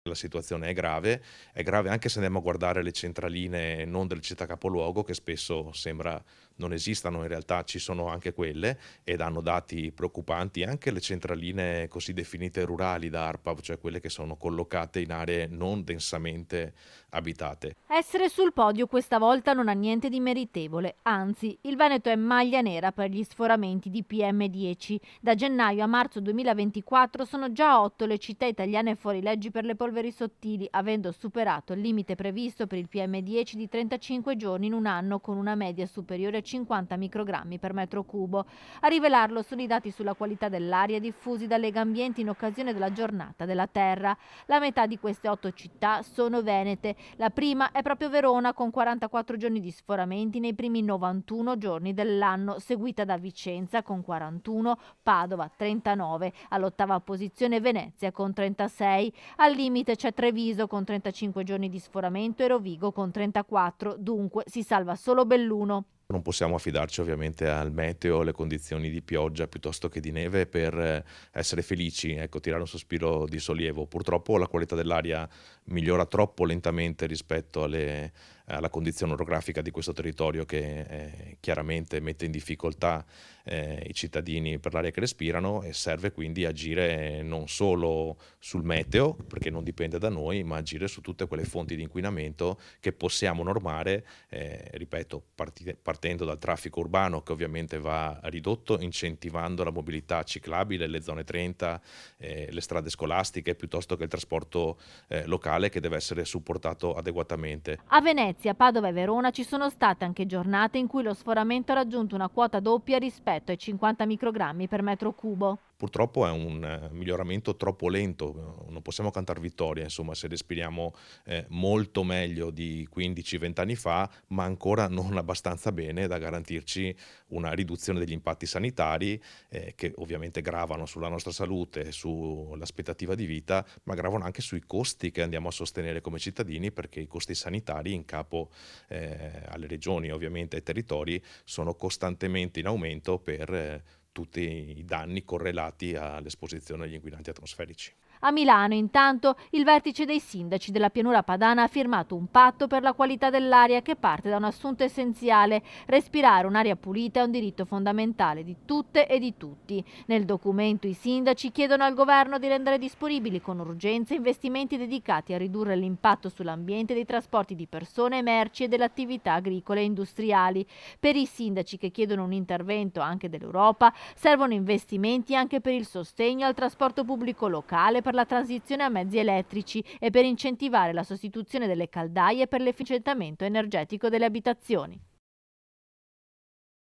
La situazione è grave anche se andiamo a guardare le centraline non delle città capoluogo, che spesso sembra non esistano, in realtà ci sono anche quelle ed hanno dati preoccupanti, anche le centraline così definite rurali da ARPAV, cioè quelle che sono collocate in aree non densamente abitate. Essere sul podio questa volta non ha niente di meritevole, anzi, il Veneto è maglia nera per gli sforamenti di PM10. Da gennaio a marzo 2024 sono già 8 le città italiane fuori leggi per le polveri sottili, avendo superato il limite previsto per il PM10 di 35 giorni in un anno, con una media superiore a 50 microgrammi per metro cubo. A rivelarlo sono i dati sulla qualità dell'aria diffusi da Legambiente in occasione della giornata della Terra. La metà di queste 8 città sono venete. La prima è proprio Verona, con 44 giorni di sforamenti nei primi 91 giorni dell'anno, seguita da Vicenza con 41, Padova 39, all'ottava posizione Venezia con 36. Al limite c'è Treviso con 35 giorni di sforamento e Rovigo con 34, dunque si salva solo Belluno. Non possiamo affidarci ovviamente al meteo, alle condizioni di pioggia piuttosto che di neve per essere felici, ecco, tirare un sospiro di sollievo. Purtroppo la qualità dell'aria migliora troppo lentamente rispetto alla condizione orografica di questo territorio che chiaramente mette in difficoltà i cittadini per l'aria che respirano e serve quindi agire non solo sul meteo, perché non dipende da noi, ma agire su tutte quelle fonti di inquinamento che possiamo normare, ripeto, partendo dal traffico urbano che ovviamente va ridotto, incentivando la mobilità ciclabile, le zone 30, le strade scolastiche, piuttosto che il trasporto locale che deve essere supportato adeguatamente. A Venezia, Padova e Verona ci sono state anche giornate in cui lo sforamento ha raggiunto una quota doppia rispetto ai 50 microgrammi per metro cubo. Purtroppo è un miglioramento troppo lento, non possiamo cantar vittoria, insomma, se respiriamo, molto meglio di 15, 20 anni fa, ma ancora non abbastanza bene da garantirci una riduzione degli impatti sanitari, che ovviamente gravano sulla nostra salute, sull'aspettativa di vita, ma gravano anche sui costi che andiamo a sostenere come cittadini, perché i costi sanitari in capo, alle regioni, ovviamente ai territori, sono costantemente in aumento per tutti i danni correlati all'esposizione agli inquinanti atmosferici. A Milano, intanto, il vertice dei sindaci della pianura padana ha firmato un patto per la qualità dell'aria che parte da un assunto essenziale: respirare un'aria pulita è un diritto fondamentale di tutte e di tutti. Nel documento i sindaci chiedono al governo di rendere disponibili con urgenza investimenti dedicati a ridurre l'impatto sull'ambiente dei trasporti di persone, merci e delle attività agricole e industriali. Per i sindaci che chiedono un intervento anche dell'Europa, servono investimenti anche per il sostegno al trasporto pubblico locale, per la transizione a mezzi elettrici e per incentivare la sostituzione delle caldaie per l'efficientamento energetico delle abitazioni.